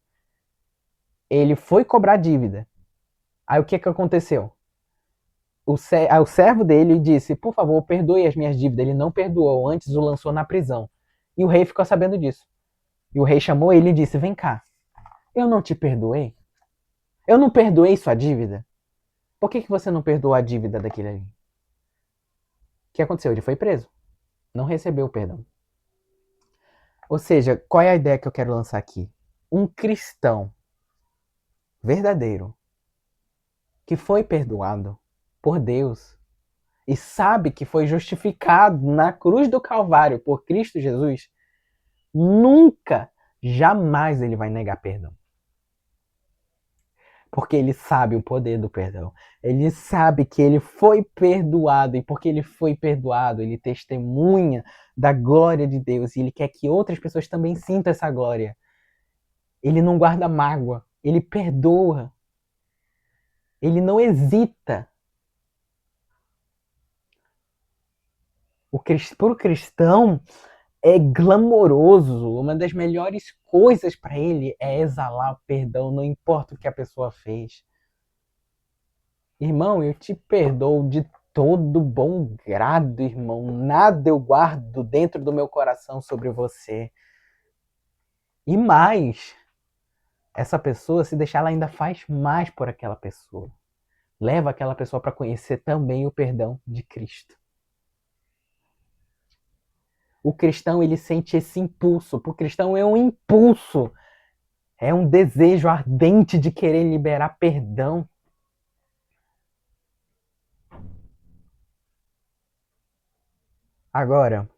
Ele foi cobrar dívida. Aí o que aconteceu? O servo dele disse, por favor, perdoe as minhas dívidas. Ele não perdoou, antes o lançou na prisão. E o rei ficou sabendo disso. E o rei chamou ele e disse, vem cá, eu não te perdoei? Eu não perdoei sua dívida? Por que você não perdoou a dívida daquele ali? O que aconteceu? Ele foi preso. Não recebeu o perdão. Ou seja, qual é a ideia que eu quero lançar aqui? Um cristão verdadeiro que foi perdoado por Deus e sabe que foi justificado na cruz do Calvário por Cristo Jesus, nunca, jamais ele vai negar perdão. Porque ele sabe o poder do perdão. Ele sabe que ele foi perdoado. E porque ele foi perdoado, ele testemunha da glória de Deus. E ele quer que outras pessoas também sintam essa glória. Ele não guarda mágoa. Ele perdoa. Ele não hesita. Para o cristão é glamouroso. Uma das melhores coisas para ele é exalar o perdão, não importa o que a pessoa fez. Irmão, eu te perdoo de todo bom grado, irmão. Nada eu guardo dentro do meu coração sobre você. E mais, essa pessoa, se deixar, ela ainda faz mais por aquela pessoa. Leva aquela pessoa para conhecer também o perdão de Cristo. O cristão, ele sente esse impulso. Para o cristão é um impulso. É um desejo ardente de querer liberar perdão. Agora,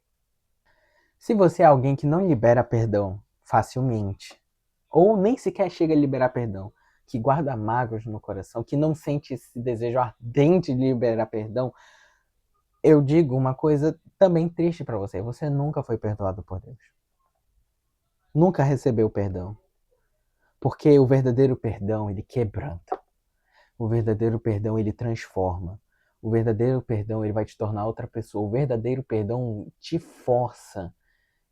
se você é alguém que não libera perdão facilmente, ou nem sequer chega a liberar perdão, que guarda mágoas no coração, que não sente esse desejo ardente de liberar perdão, eu digo uma coisa também triste para você. Você nunca foi perdoado por Deus. Nunca recebeu perdão. Porque o verdadeiro perdão, ele quebranta. O verdadeiro perdão, ele transforma. O verdadeiro perdão, ele vai te tornar outra pessoa. O verdadeiro perdão te força,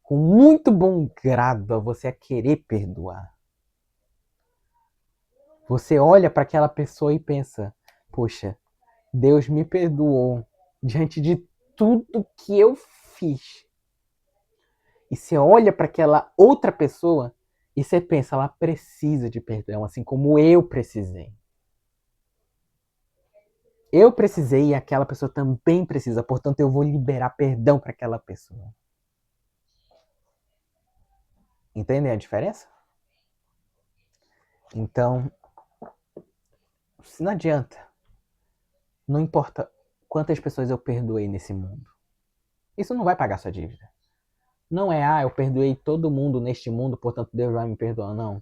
com muito bom grado, a você a querer perdoar. Você olha para aquela pessoa e pensa, poxa, Deus me perdoou diante de tudo que eu fiz. E você olha para aquela outra pessoa e você pensa, ela precisa de perdão, assim como eu precisei. Eu precisei e aquela pessoa também precisa, portanto eu vou liberar perdão para aquela pessoa. Entendem a diferença? Então, não adianta. Não importa quantas pessoas eu perdoei nesse mundo. Isso não vai pagar sua dívida. Não é, eu perdoei todo mundo neste mundo, portanto Deus vai me perdoar. Não.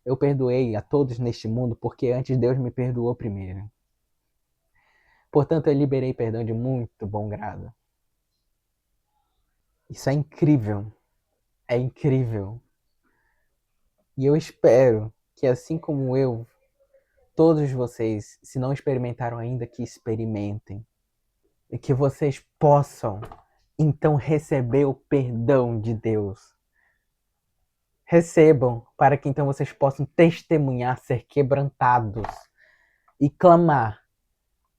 Eu perdoei a todos neste mundo porque antes Deus me perdoou primeiro. Portanto, eu liberei perdão de muito bom grado. Isso é incrível. É incrível. E eu espero que, assim como eu, todos vocês, se não experimentaram ainda, que experimentem. E que vocês possam, então, receber o perdão de Deus. Recebam, para que então vocês possam testemunhar, ser quebrantados e clamar: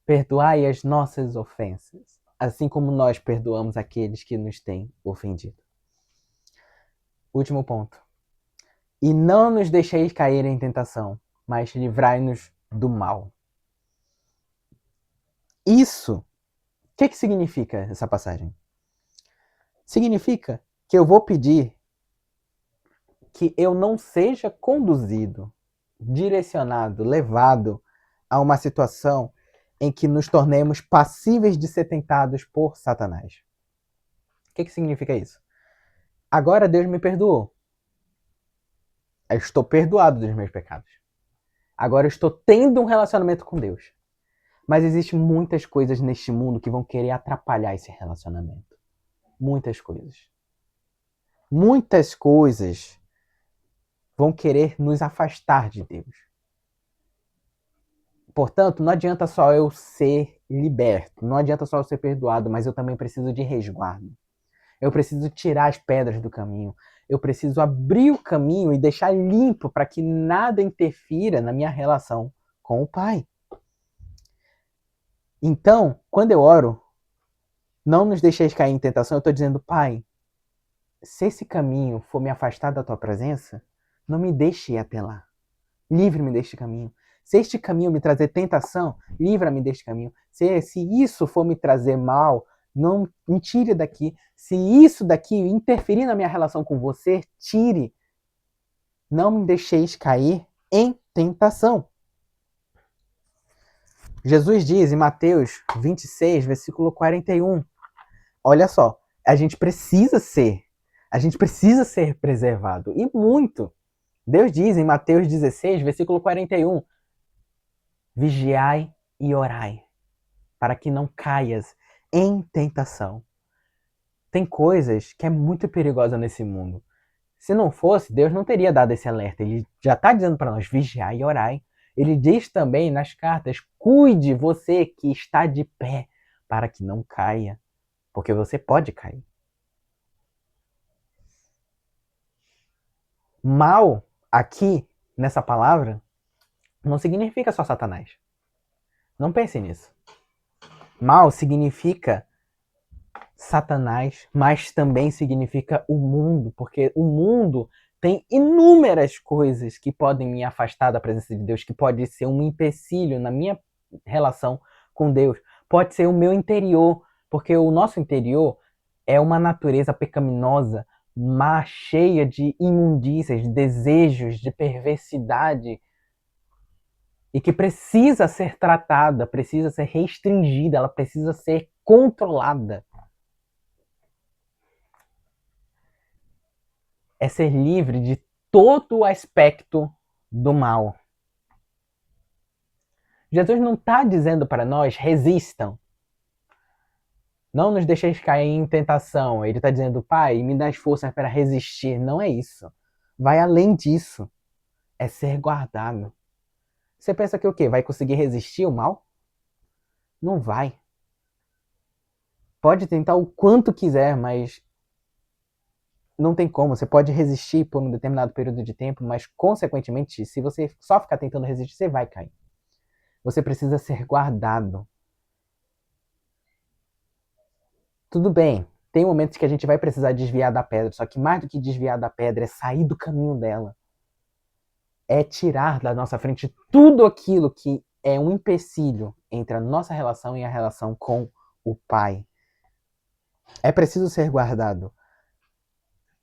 perdoai as nossas ofensas, assim como nós perdoamos aqueles que nos têm ofendido. Último ponto. E não nos deixeis cair em tentação, mas livrai-nos do mal. Isso, o que significa essa passagem? Significa que eu vou pedir que eu não seja conduzido direcionado, levado a uma situação em que nos tornemos passíveis de ser tentados por Satanás. O que significa isso? Agora Deus me perdoou. Eu estou perdoado dos meus pecados. Agora eu estou tendo um relacionamento com Deus. Mas existem muitas coisas neste mundo que vão querer atrapalhar esse relacionamento. Muitas coisas. Muitas coisas vão querer nos afastar de Deus. Portanto, não adianta só eu ser liberto, não adianta só eu ser perdoado, mas eu também preciso de resguardo. Eu preciso tirar as pedras do caminho. Eu preciso abrir o caminho e deixar limpo para que nada interfira na minha relação com o Pai. Então, quando eu oro, não nos deixeis cair em tentação, eu estou dizendo, Pai, se esse caminho for me afastar da tua presença, não me deixe ir até lá. Livre-me deste caminho. Se este caminho me trazer tentação, livra-me deste caminho. Se isso for me trazer mal, não me tire daqui. Se isso daqui interferir na minha relação com você, tire. Não me deixeis cair em tentação. Jesus diz em Mateus 26, versículo 41. Olha só, a gente precisa ser preservado. E muito. Deus diz em Mateus 16, versículo 41. Vigiai e orai, para que não caias em tentação. Tem coisas que é muito perigosa nesse mundo. Se não fosse, Deus não teria dado esse alerta. Ele já está dizendo para nós, vigiai e orai. Ele diz também nas cartas, cuide você que está de pé, para que não caia, porque você pode cair. Mal, aqui, nessa palavra, não significa só Satanás. Não pense nisso. Mal significa Satanás, mas também significa o mundo, porque o mundo tem inúmeras coisas que podem me afastar da presença de Deus, que pode ser um empecilho na minha relação com Deus. Pode ser o meu interior, porque o nosso interior é uma natureza pecaminosa, má, cheia de imundícias, de desejos, de perversidade, e que precisa ser tratada, precisa ser restringida, ela precisa ser controlada. É ser livre de todo o aspecto do mal. Jesus não está dizendo para nós, resistam. Não nos deixeis cair em tentação. Ele está dizendo, Pai, me dá as forças para resistir. Não é isso. Vai além disso. É ser guardado. Você pensa que o quê? Vai conseguir resistir o mal? Não vai. Pode tentar o quanto quiser, mas não tem como. Você pode resistir por um determinado período de tempo, mas, consequentemente, se você só ficar tentando resistir, você vai cair. Você precisa ser guardado. Tudo bem, tem momentos que a gente vai precisar desviar da pedra, só que mais do que desviar da pedra é sair do caminho dela. É tirar da nossa frente tudo aquilo que é um empecilho entre a nossa relação e a relação com o Pai. É preciso ser guardado.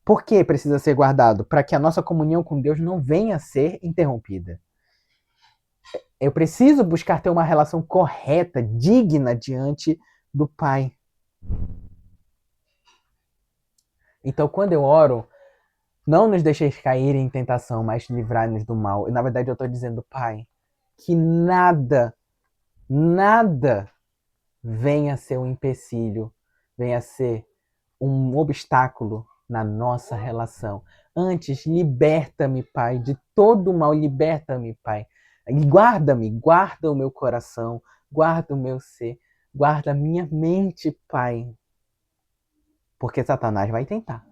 Por que precisa ser guardado? Para que a nossa comunhão com Deus não venha a ser interrompida. Eu preciso buscar ter uma relação correta, digna diante do Pai. Então, quando eu oro, não nos deixeis cair em tentação, mas livrai-nos do mal. E, na verdade, eu estou dizendo, Pai, que nada venha a ser um empecilho, venha a ser um obstáculo na nossa relação. Antes, liberta-me, Pai, de todo o mal. Liberta-me, Pai. Guarda-me, guarda o meu coração, guarda o meu ser, guarda a minha mente, Pai. Porque Satanás vai tentar.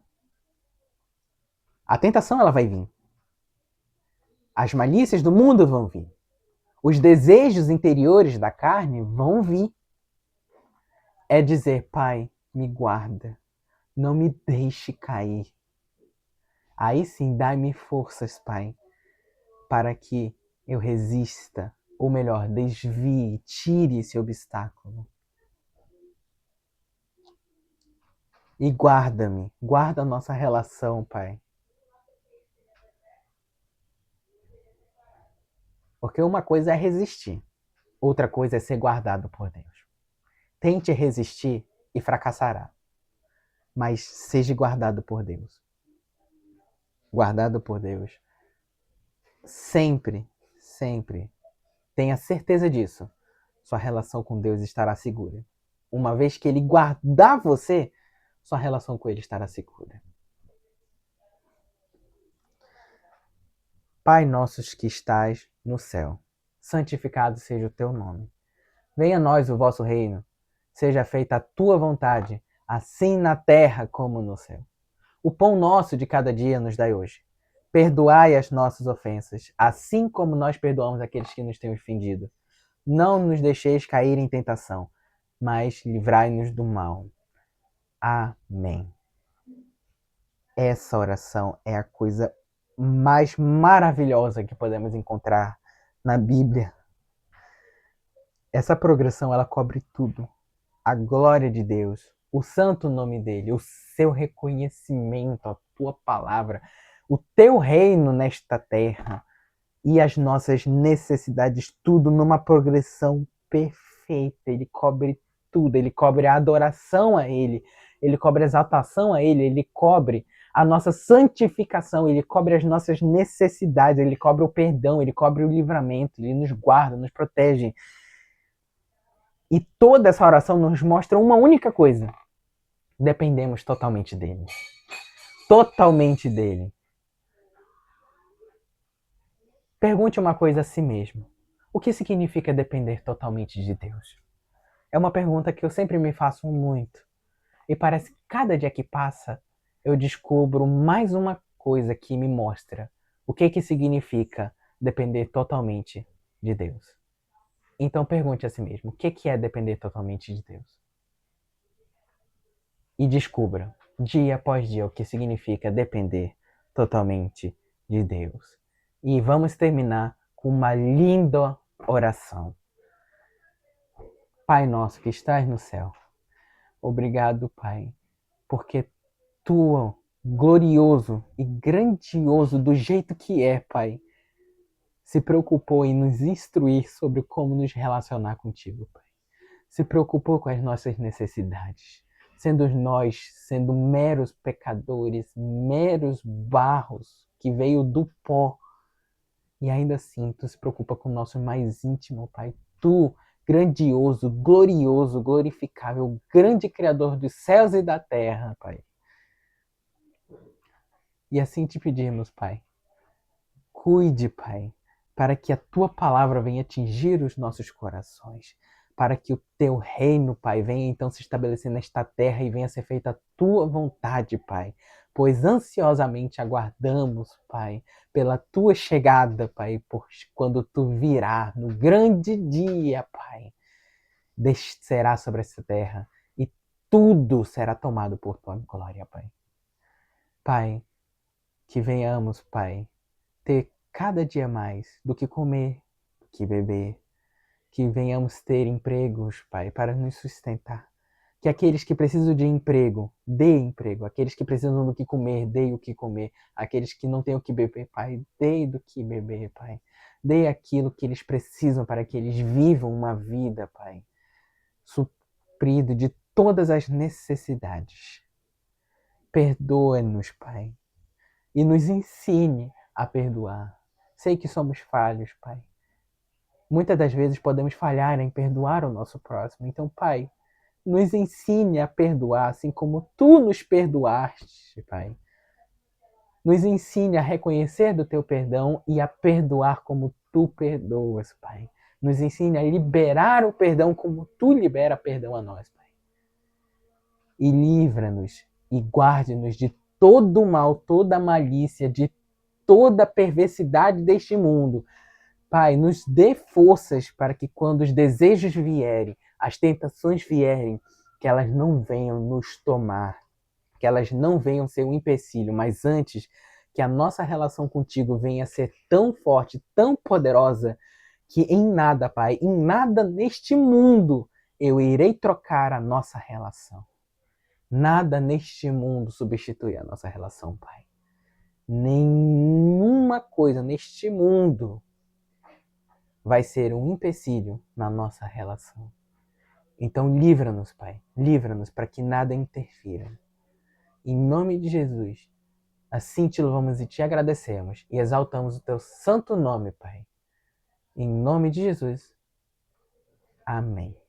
A tentação, ela vai vir. As malícias do mundo vão vir. Os desejos interiores da carne vão vir. É dizer, Pai, me guarda. Não me deixe cair. Aí sim, dai-me forças, Pai, para que eu resista. Ou melhor, desvie, tire esse obstáculo. E guarda-me. Guarda a nossa relação, Pai. Porque uma coisa é resistir, outra coisa é ser guardado por Deus. Tente resistir e fracassará, mas seja guardado por Deus. Guardado por Deus. Sempre, sempre. Tenha certeza disso. Sua relação com Deus estará segura. Uma vez que Ele guardar você, sua relação com Ele estará segura. Pai nosso que estás no céu, santificado seja o teu nome. Venha a nós o vosso reino. Seja feita a tua vontade, assim na terra como no céu. O pão nosso de cada dia nos dai hoje. Perdoai as nossas ofensas, assim como nós perdoamos aqueles que nos têm ofendido. Não nos deixeis cair em tentação, mas livrai-nos do mal. Amém. Essa oração é a coisa mais maravilhosa que podemos encontrar na Bíblia. Essa progressão, ela cobre tudo. A glória de Deus, o santo nome dele, o seu reconhecimento, a tua palavra, o teu reino nesta terra e as nossas necessidades, tudo numa progressão perfeita. Ele cobre tudo, ele cobre a adoração a ele cobre a exaltação a ele cobre a nossa santificação, ele cobre as nossas necessidades, ele cobre o perdão, ele cobre o livramento, ele nos guarda, nos protege. E toda essa oração nos mostra uma única coisa: dependemos totalmente dele. Totalmente dele. Pergunte uma coisa a si mesmo: o que significa depender totalmente de Deus? É uma pergunta que eu sempre me faço muito. E parece que cada dia que passa, eu descubro mais uma coisa que me mostra o que significa depender totalmente de Deus. Então pergunte a si mesmo: o que é depender totalmente de Deus? E descubra, dia após dia, o que significa depender totalmente de Deus. E vamos terminar com uma linda oração. Pai nosso que estás no céu, obrigado, Pai, porque Tu, glorioso e grandioso do jeito que é, Pai, se preocupou em nos instruir sobre como nos relacionar contigo, Pai. Se preocupou com as nossas necessidades, sendo meros pecadores, meros barros que veio do pó. E ainda assim, tu se preocupa com o nosso mais íntimo, Pai. Tu, grandioso, glorioso, glorificável, grande Criador dos céus e da terra, Pai. E assim te pedimos, Pai. Cuide, Pai, para que a tua palavra venha atingir os nossos corações, para que o teu reino, Pai, venha então se estabelecer nesta terra e venha ser feita a tua vontade, Pai. Pois ansiosamente aguardamos, Pai, pela tua chegada, Pai, por quando tu virá no grande dia, Pai, descerá sobre essa terra e tudo será tomado por tua glória, Pai. Pai, que venhamos, Pai, ter cada dia mais do que comer, do que beber, que venhamos ter empregos, Pai, para nos sustentar. Que aqueles que precisam de emprego, dê emprego. Aqueles que precisam do que comer, dê o que comer. Aqueles que não têm o que beber, Pai, dê do que beber, Pai. Dê aquilo que eles precisam para que eles vivam uma vida, Pai, suprido de todas as necessidades. Perdoa-nos, Pai, e nos ensine a perdoar. Sei que somos falhos, Pai. Muitas das vezes podemos falhar em perdoar o nosso próximo. Então, Pai, nos ensine a perdoar, assim como Tu nos perdoaste, Pai. Nos ensine a reconhecer do Teu perdão e a perdoar como Tu perdoas, Pai. Nos ensine a liberar o perdão como Tu libera perdão a nós, Pai. E livra-nos e guarde-nos de todo o mal, toda a malícia, de toda a perversidade deste mundo. Pai, nos dê forças para que quando os desejos vierem, as tentações vierem, que elas não venham nos tomar, que elas não venham ser um empecilho, mas antes que a nossa relação contigo venha a ser tão forte, tão poderosa, que em nada, Pai, em nada neste mundo eu irei trocar a nossa relação. Nada neste mundo substitui a nossa relação, Pai. Nenhuma coisa neste mundo vai ser um empecilho na nossa relação. Então livra-nos, Pai, livra-nos para que nada interfira. Em nome de Jesus, assim te louvamos e te agradecemos e exaltamos o teu santo nome, Pai. Em nome de Jesus. Amém.